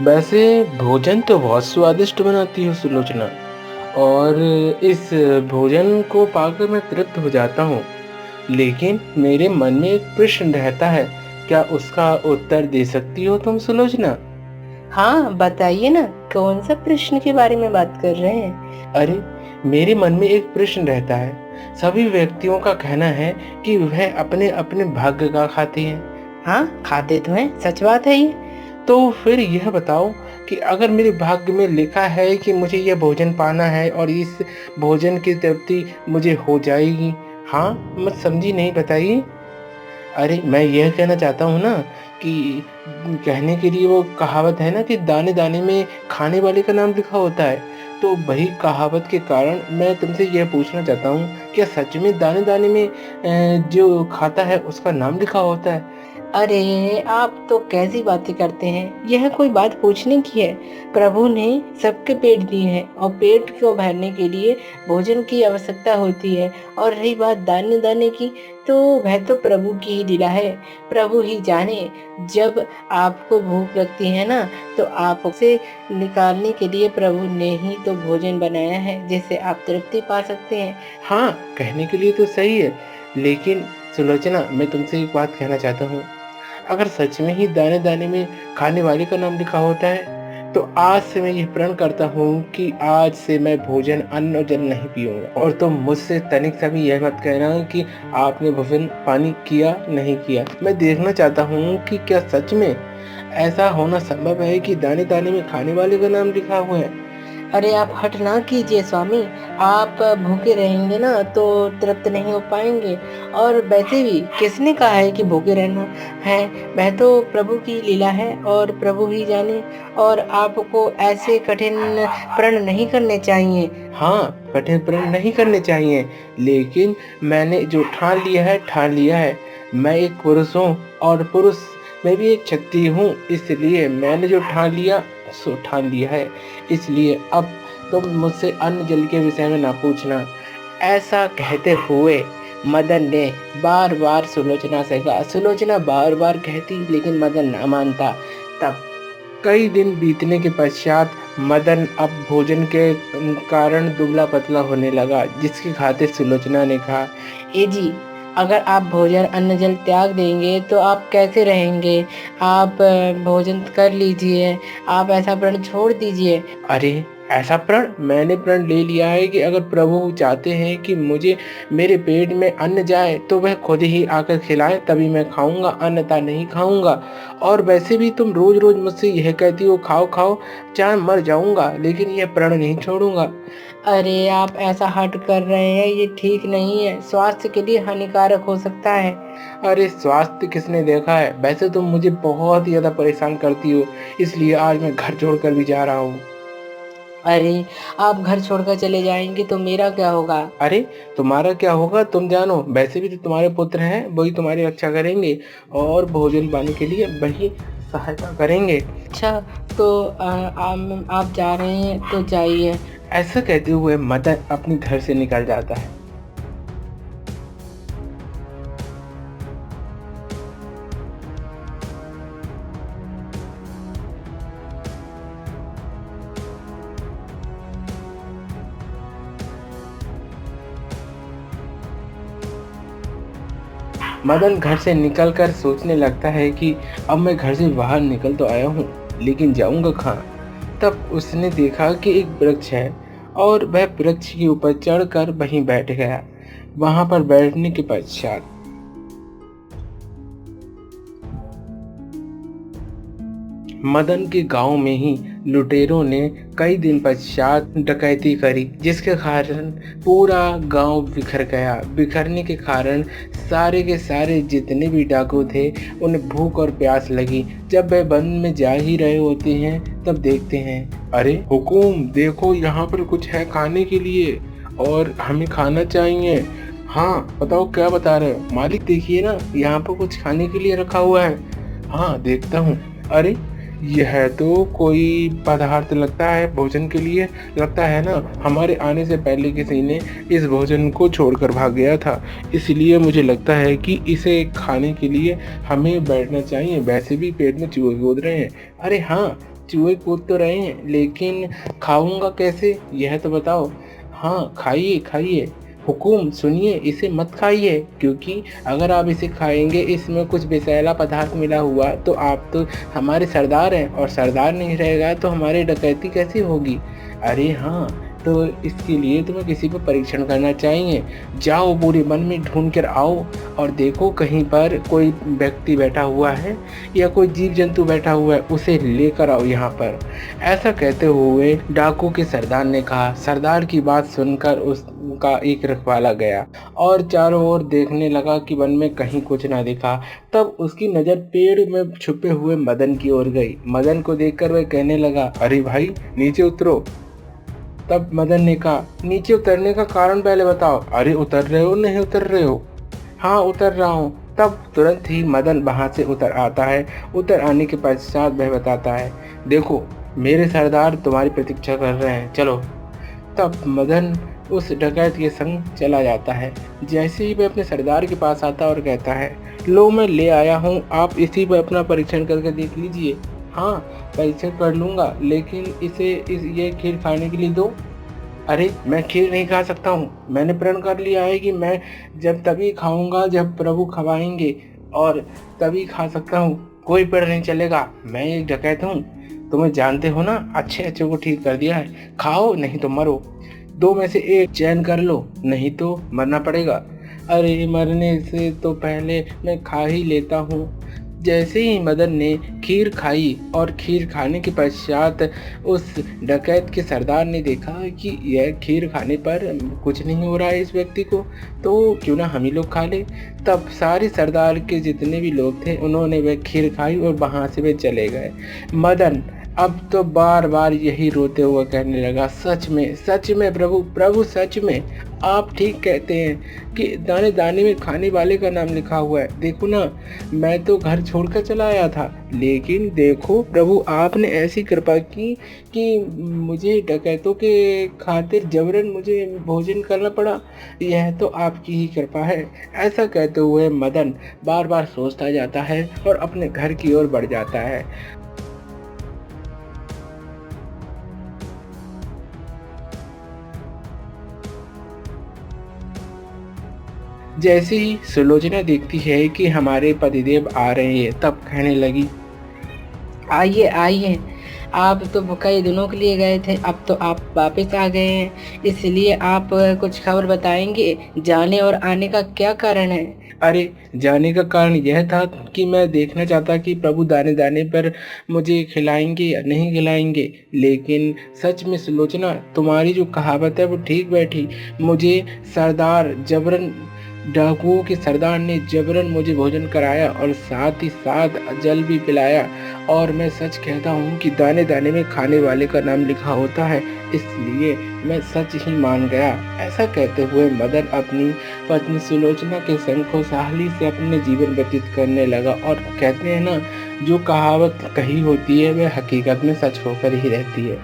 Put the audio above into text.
वैसे भोजन तो बहुत स्वादिष्ट बनाती हो सुलोचना, और इस भोजन को पाकर मैं तृप्त हो जाता हूँ। लेकिन मेरे मन में एक प्रश्न रहता है, क्या उसका उत्तर दे सकती हो तुम सुलोचना? हाँ, बताइए ना, कौन सा प्रश्न के बारे में बात कर रहे हैं? अरे, मेरे मन में एक प्रश्न रहता है। सभी व्यक्तियों का कहना है कि वह अपने-अपने भाग्य का खाते हैं। हाँ, खाते तो हैं, सच बात है ये। तो फिर यह बताओ कि अगर मेरे भाग्य में लिखा है कि मुझे यह भोजन पाना है और इस भोजन की तृप्ति मुझे हो जाएगी। हाँ, मत समझी नहीं, बताइए। अरे, मैं यह कहना चाहता हूँ ना कि कहने के लिए वो कहावत है ना कि दाने-दाने में खाने वाले का नाम लिखा होता है। तो वही कहावत के कारण मैं तुमसे यह पूछना चाहता हूँ, क्या सच में दाने-दाने में जो खाता है उसका नाम लिखा होता है? अरे! आप तो कैसी बातें करते हैं? यह कोई बात पूछने की है? प्रभु ने सबके पेट दिए हैं और पेट को भरने के लिए भोजन की आवश्यकता होती है। और रही बात दाने-दाने की, तो वह तो प्रभु की ही लीला है। प्रभु ही जाने, जब आपको भूख लगती है ना, तो आप उसे निकालने के लिए प्रभु ने ही तो भोजन बनाया है, जिससे आप तृप्ति पा सकते हैं। हाँ, कहने के लिए तो सही है, लेकिन सुलोचना, मैं तुमसे एक बात कहना चाहता हूँ। अगर सच में ही दाने-दाने में खाने वाले का नाम लिखा होता है, तो आज से मैं यह प्रण करता हूँ कि आज से मैं भोजन, अन्न और जल नहीं पीऊँगा। और तुम मुझसे तनिक सा भी यह मत कहना कि आपने भोजन पानी किया, नहीं किया। मैं देखना चाहता हूँ कि क्या सच में ऐसा होना संभव है कि दाने-दाने में खाने वाले का नाम लिखा हुआ है? अरे आप हठ ना कीजिए स्वामी, आप भूखे रहेंगे ना तो तृप्त नहीं हो पाएँगे। और वैसे भी किसने कहा है कि भूखे रहना है? वह तो प्रभु की लीला है और प्रभु ही जाने। और आपको ऐसे कठिन प्रण नहीं करने चाहिए। हाँ, कठिन प्रण नहीं करने चाहिए, लेकिन मैंने जो ठान लिया है, ठान लिया है। मैं एक पुरुष हूँ और पुरुष मैं भी एक क्षत्रिय हूँ, इसलिए मैंने जो ठान लिया, सो ठान लिया है। इसलिए अब तुम मुझसे अन्न जल के विषय में ना पूछना। ऐसा कहते हुए मदन ने बार-बार सुलोचना से कहा। सुलोचना बार-बार कहती, लेकिन मदन ना मानता। तब कई दिन बीतने के पश्चात मदन अब भोजन के कारण दुबला-पतला होने लगा, जिसके खातिर सुलोचना ने कहा, ए जी, अगर आप भोजन अन्न जल त्याग देंगे तो आप कैसे रहेंगे? आप भोजन कर लीजिए, आप ऐसा प्रण छोड़ दीजिए। अरे! ऐसा प्रण? मैंने प्रण ले लिया है कि अगर प्रभु चाहते हैं कि मुझे मेरे पेट में अन्न जाए, तो वह खुद ही आकर खिलाएँ, तभी मैं खाऊँगा, अन्यथा नहीं खाऊँगा। और वैसे भी तुम रोज़-रोज़ मुझसे यह कहती हो, खाओ, खाओ, चाहे मर जाऊँगा, लेकिन यह प्रण नहीं छोड़ूँगा। अरे! आप ऐसा हठ कर रहे हैं, ये ठीक नहीं है, स्वास्थ्य के लिए हानिकारक हो सकता है। अरे! स्वास्थ्य किसने देखा है? वैसे तुम मुझे बहुत ही ज़्यादा परेशान करती हो, इसलिए आज मैं घर छोड़कर भी जा रहा हूँ। अरे! आप घर छोड़कर चले जाएँगे तो मेरा क्या होगा? अरे! तुम्हारा क्या होगा तुम जानो, वैसे भी तो तुम्हारे पुत्र हैं, वही तुम्हारी रक्षा करेंगे और भोजन-पानी के लिए वही सहायता करेंगे। अच्छा, तो आप जा रहे हैं तो जाइए। ऐसा कहते हुए मदन अपने घर से निकल जाता है। मदन घर से निकलकर सोचने लगता है कि अब मैं घर से बाहर निकल तो आया हूँ, लेकिन जाऊँगा कहाँ? तब उसने देखा कि एक वृक्ष है और वह वृक्ष के ऊपर चढ़कर वहीं बैठ गया। वहाँ पर बैठने के पश्चात मदन के गांव में ही लुटेरों ने कई दिन पश्चात डकैती करी, जिसके कारण पूरा गांव बिखर गया। बिखरने के कारण सारे के सारे जितने भी डाकू थे, उन्हें भूख और प्यास लगी। जब वह वन में जा ही रहे होते हैं, तब देखते हैं, अरे हुकुम, देखो यहाँ पर कुछ है खाने के लिए और हमें खाना चाहिए। हाँ, बताओ क्या बता रहे हो? मालिक, देखिए ना, यहाँ पर कुछ खाने के लिए रखा हुआ है। हाँ, देखता हूँ। अरे, यह तो कोई पदार्थ लगता है भोजन के लिए। लगता है ना, हमारे आने से पहले किसी ने इस भोजन को छोड़कर भाग गया था, इसलिए मुझे लगता है कि इसे खाने के लिए हमें बैठना चाहिए। वैसे भी पेट में चूहे कूद रहे हैं। अरे हाँ, चूहे कूद तो रहे हैं, लेकिन खाऊंगा कैसे, यह तो बताओ। हाँ, खाइए खाइए, हुकुम सुनिए, इसे मत खाइए, क्योंकि अगर आप इसे खाएंगे, इसमें कुछ विषैला पदार्थ मिला हुआ, तो आप तो हमारे सरदार हैं, और सरदार नहीं रहेगा तो हमारी डकैती कैसी होगी। अरे हाँ, तो इसके लिए तुम्हें किसी पर परीक्षण करना चाहिए। जाओ पूरे वन में ढूंढ कर आओ और देखो कहीं पर कोई व्यक्ति बैठा हुआ है या कोई जीव जंतु बैठा हुआ है, उसे लेकर आओ यहाँ पर। ऐसा कहते हुए डाकू के सरदार ने कहा। सरदार की बात सुनकर उसका एक रखवाला गया और चारों ओर देखने लगा कि वन में कहीं कुछ ना दिखा। तब उसकी नज़र पेड़ में छुपे हुए मदन की ओर गई। मदन को देखकर वह कहने लगा, अरे भाई नीचे उतरो। तब मदन ने कहा, नीचे उतरने का कारण पहले बताओ। अरे उतर रहे हो नहीं उतर रहे हो? हाँ उतर रहा हूँ। तब तुरंत ही मदन वहाँ से उतर आता है। उतर आने के पश्चात वह बताता है, देखो मेरे सरदार तुम्हारी प्रतीक्षा कर रहे हैं, चलो। तब मदन उस डकैत के संग चला जाता है। जैसे ही वह अपने सरदार के पास आता है और कहता है, लो मैं ले आया हूँ, आप इसी पर अपना परीक्षण करके देख लीजिए। हाँ परीक्षण कर लूँगा, लेकिन ये खीर खाने के लिए दो। अरे मैं खीर नहीं खा सकता हूँ, मैंने प्रण कर लिया है कि मैं जब तभी खाऊंगा जब प्रभु खवाएंगे, और तभी खा सकता हूँ, कोई प्रण नहीं चलेगा। मैं एक डकैत हूँ, तुम्हें जानते हो ना, अच्छे अच्छे को ठीक कर दिया है। खाओ नहीं तो मरो, दो में से एक चयन कर लो, नहीं तो मरना पड़ेगा। अरे मरने से तो पहले मैं खा ही लेता हूँ। जैसे ही मदन ने खीर खाई और खीर खाने के पश्चात उस डकैत के सरदार ने देखा कि यह खीर खाने पर कुछ नहीं हो रहा है इस व्यक्ति को, तो क्यों ना हम ही लोग खा ले। तब सारे सरदार के जितने भी लोग थे उन्होंने वह खीर खाई और वहाँ से वे चले गए। मदन अब तो बार बार यही रोते हुए कहने लगा, सच में प्रभु प्रभु, सच में आप ठीक कहते हैं कि दाने दाने में खाने वाले का नाम लिखा हुआ है। देखो ना, मैं तो घर छोड़कर चला आया था, लेकिन देखो प्रभु आपने ऐसी कृपा की कि मुझे डकैतों के खातिर जबरन मुझे भोजन करना पड़ा। यह तो आपकी ही कृपा है। ऐसा कहते हुए मदन बार बार सोचता जाता है और अपने घर की ओर बढ़ जाता है। जैसे ही सुलोचना देखती है कि हमारे पतिदेव आ रहे हैं, तब कहने लगी, आइए आइए, आप तो कई दिनों के लिए गए थे, अब तो आप वापस आ गए हैं, इसलिए आप कुछ खबर बताएंगे, जाने और आने का क्या कारण है? अरे जाने का कारण यह था कि मैं देखना चाहता कि प्रभु दाने दाने पर मुझे खिलाएंगे या नहीं खिलाएंगे। लेकिन सच में सुलोचना, तुम्हारी जो कहावत है वो ठीक बैठी। मुझे सरदार जबरन, डाकुओं के सरदार ने जबरन मुझे भोजन कराया और साथ ही साथ जल भी पिलाया। और मैं सच कहता हूँ कि दाने दाने में खाने वाले का नाम लिखा होता है, इसलिए मैं सच ही मान गया। ऐसा कहते हुए मदन अपनी पत्नी सुलोचना के संग खुशहाली से अपने जीवन व्यतीत करने लगा। और कहते हैं ना, जो कहावत कही होती है वह हकीकत में सच होकर ही रहती है।